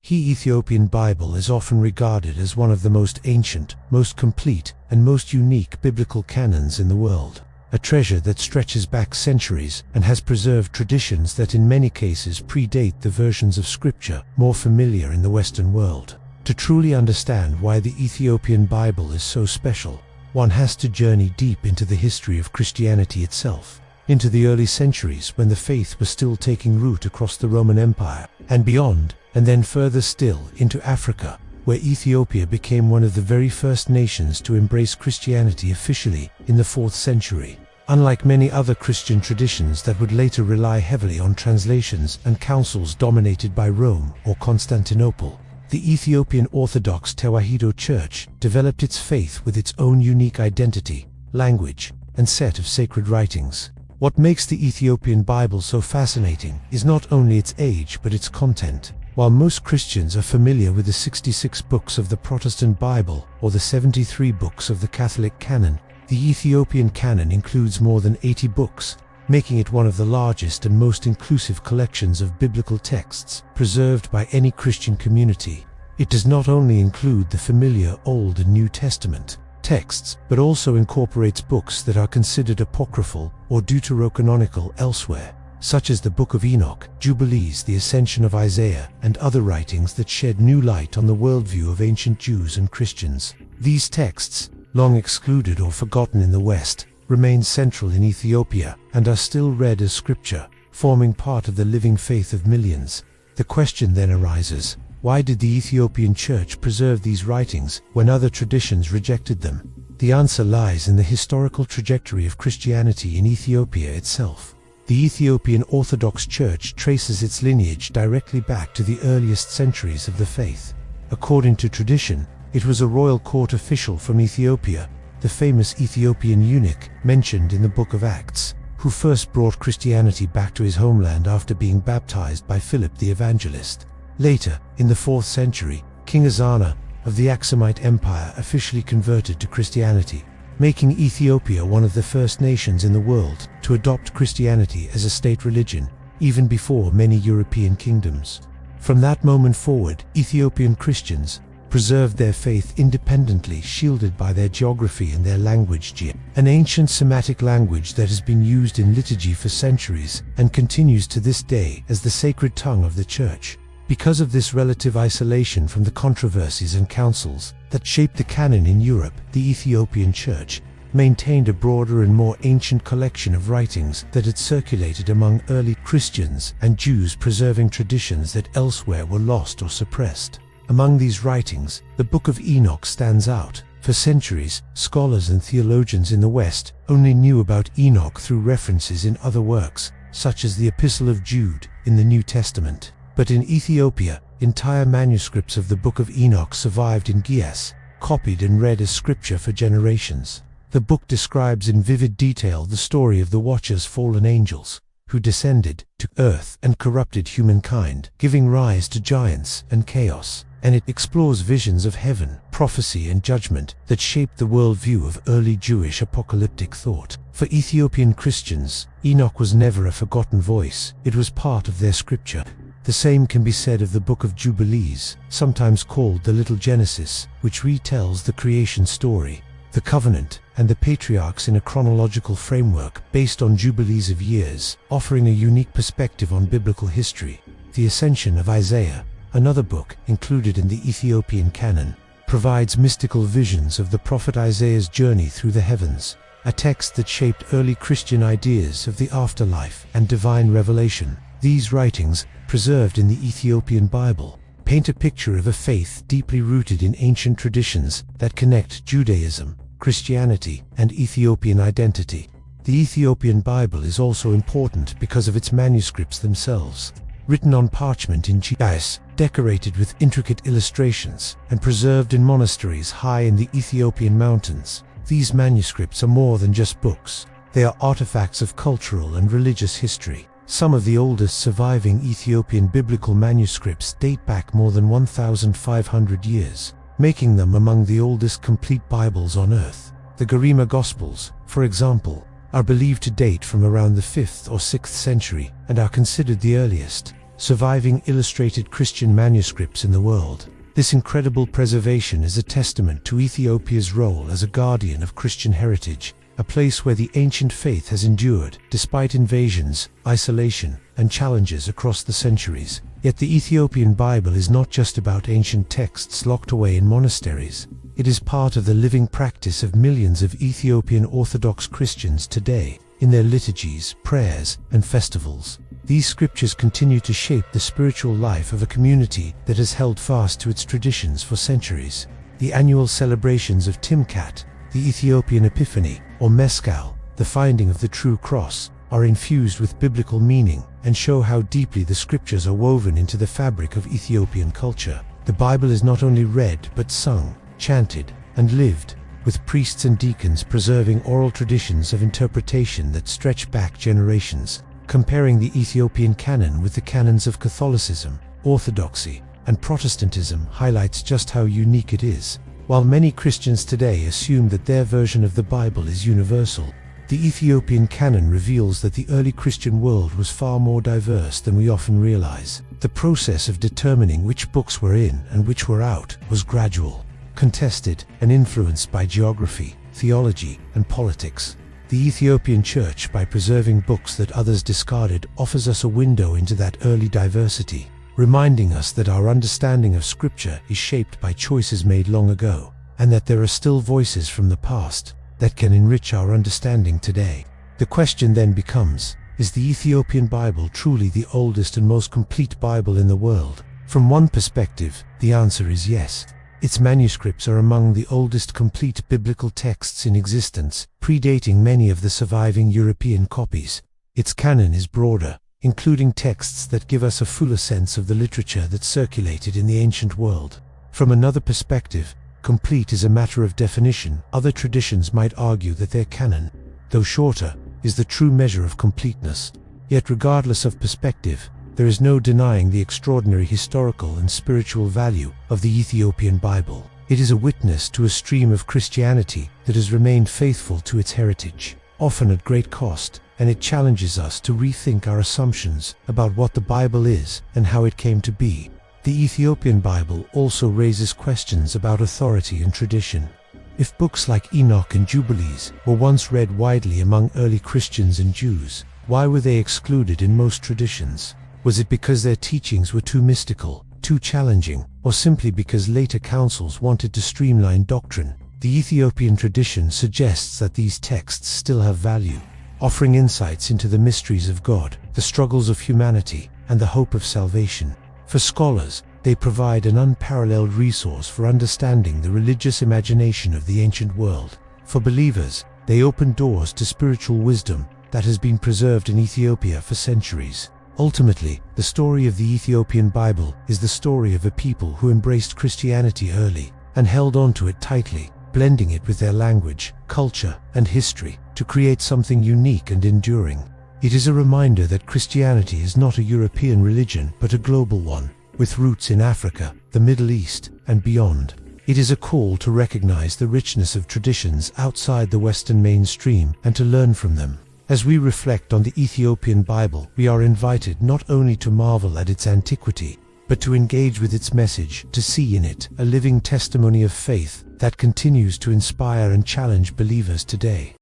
The Ethiopian Bible is often regarded as one of the most ancient, most complete, and most unique biblical canons in the world. A treasure that stretches back centuries and has preserved traditions that in many cases predate the versions of Scripture more familiar in the Western world. To truly understand why the Ethiopian Bible is so special, one has to journey deep into the history of Christianity itself, into the early centuries when the faith was still taking root across the Roman Empire and beyond, and then further still into Africa, where Ethiopia became one of the very first nations to embrace Christianity officially in the 4th century. Unlike many other Christian traditions that would later rely heavily on translations and councils dominated by Rome or Constantinople, the Ethiopian Orthodox Tewahedo Church developed its faith with its own unique identity, language, and set of sacred writings. What makes the Ethiopian Bible so fascinating is not only its age but its content. While most Christians are familiar with the 66 books of the Protestant Bible or the 73 books of the Catholic canon, the Ethiopian canon includes more than 80 books, making it one of the largest and most inclusive collections of biblical texts preserved by any Christian community. It does not only include the familiar Old and New Testament texts, but also incorporates books that are considered apocryphal or deuterocanonical elsewhere, such as the Book of Enoch, Jubilees, the Ascension of Isaiah, and other writings that shed new light on the worldview of ancient Jews and Christians. These texts, long excluded or forgotten in the West, remain central in Ethiopia and are still read as scripture, forming part of the living faith of millions. The question then arises, why did the Ethiopian Church preserve these writings when other traditions rejected them? The answer lies in the historical trajectory of Christianity in Ethiopia itself. The Ethiopian Orthodox Church traces its lineage directly back to the earliest centuries of the faith. According to tradition, it was a royal court official from Ethiopia, the famous Ethiopian eunuch mentioned in the Book of Acts, who first brought Christianity back to his homeland after being baptized by Philip the Evangelist. Later, in the 4th century, King Ezana of the Aksumite Empire officially converted to Christianity, making Ethiopia one of the first nations in the world to adopt Christianity as a state religion, even before many European kingdoms. From that moment forward, Ethiopian Christians preserved their faith independently, shielded by their geography and their language, an ancient Semitic language that has been used in liturgy for centuries and continues to this day as the sacred tongue of the Church. Because of this relative isolation from the controversies and councils that shaped the canon in Europe, the Ethiopian Church maintained a broader and more ancient collection of writings that had circulated among early Christians and Jews, preserving traditions that elsewhere were lost or suppressed. Among these writings, the Book of Enoch stands out. For centuries, scholars and theologians in the West only knew about Enoch through references in other works, such as the Epistle of Jude in the New Testament. But in Ethiopia, entire manuscripts of the Book of Enoch survived in Gies, copied and read as scripture for generations. The book describes in vivid detail the story of the Watcher's fallen angels, who descended to earth and corrupted humankind, giving rise to giants and chaos. And it explores visions of heaven, prophecy and judgment that shaped the worldview of early Jewish apocalyptic thought. For Ethiopian Christians, Enoch was never a forgotten voice, it was part of their scripture. The same can be said of the Book of Jubilees, sometimes called the Little Genesis, which retells the creation story, the covenant, and the patriarchs in a chronological framework based on jubilees of years, offering a unique perspective on biblical history. The Ascension of Isaiah, another book included in the Ethiopian canon, provides mystical visions of the prophet Isaiah's journey through the heavens, a text that shaped early Christian ideas of the afterlife and divine revelation. These writings, preserved in the Ethiopian Bible, paint a picture of a faith deeply rooted in ancient traditions that connect Judaism, Christianity, and Ethiopian identity. The Ethiopian Bible is also important because of its manuscripts themselves. Written on parchment in Gies, decorated with intricate illustrations, and preserved in monasteries high in the Ethiopian mountains, these manuscripts are more than just books. They are artifacts of cultural and religious history. Some of the oldest surviving Ethiopian biblical manuscripts date back more than 1,500 years, making them among the oldest complete Bibles on earth. The Garima Gospels, for example, are believed to date from around the 5th or 6th century and are considered the earliest. surviving illustrated Christian manuscripts in the world. This incredible preservation is a testament to Ethiopia's role as a guardian of Christian heritage, a place where the ancient faith has endured despite invasions, isolation, and challenges across the centuries. Yet the Ethiopian Bible is not just about ancient texts locked away in monasteries. It is part of the living practice of millions of Ethiopian Orthodox Christians today, in their liturgies, prayers, and festivals. These scriptures continue to shape the spiritual life of a community that has held fast to its traditions for centuries. The annual celebrations of Timkat, the Ethiopian Epiphany, or Mescal, the finding of the true cross, are infused with biblical meaning and show how deeply the scriptures are woven into the fabric of Ethiopian culture. The Bible is not only read but sung, chanted, and lived, with priests and deacons preserving oral traditions of interpretation that stretch back generations. Comparing the Ethiopian canon with the canons of Catholicism, Orthodoxy, and Protestantism highlights just how unique it is. While many Christians today assume that their version of the Bible is universal, the Ethiopian canon reveals that the early Christian world was far more diverse than we often realize. The process of determining which books were in and which were out was gradual, contested, and influenced by geography, theology, and politics. The Ethiopian Church, by preserving books that others discarded, offers us a window into that early diversity, reminding us that our understanding of Scripture is shaped by choices made long ago, and that there are still voices from the past that can enrich our understanding today. The question then becomes, is the Ethiopian Bible truly the oldest and most complete Bible in the world? From one perspective, the answer is yes. Its manuscripts are among the oldest complete biblical texts in existence, predating many of the surviving European copies. Its canon is broader, including texts that give us a fuller sense of the literature that circulated in the ancient world. From another perspective, complete is a matter of definition. Other traditions might argue that their canon, though shorter, is the true measure of completeness. Yet regardless of perspective, there is no denying the extraordinary historical and spiritual value of the Ethiopian Bible. It is a witness to a stream of Christianity that has remained faithful to its heritage, often at great cost, and it challenges us to rethink our assumptions about what the Bible is and how it came to be. The Ethiopian Bible also raises questions about authority and tradition. If books like Enoch and Jubilees were once read widely among early Christians and Jews, why were they excluded in most traditions? Was it because their teachings were too mystical, too challenging, or simply because later councils wanted to streamline doctrine? The Ethiopian tradition suggests that these texts still have value, offering insights into the mysteries of God, the struggles of humanity, and the hope of salvation. For scholars, they provide an unparalleled resource for understanding the religious imagination of the ancient world. For believers, they open doors to spiritual wisdom that has been preserved in Ethiopia for centuries. Ultimately, the story of the Ethiopian Bible is the story of a people who embraced Christianity early and held on to it tightly, blending it with their language, culture, and history to create something unique and enduring. It is a reminder that Christianity is not a European religion but a global one, with roots in Africa, the Middle East, and beyond. It is a call to recognize the richness of traditions outside the Western mainstream and to learn from them. As we reflect on the Ethiopian Bible, we are invited not only to marvel at its antiquity, but to engage with its message, to see in it a living testimony of faith that continues to inspire and challenge believers today.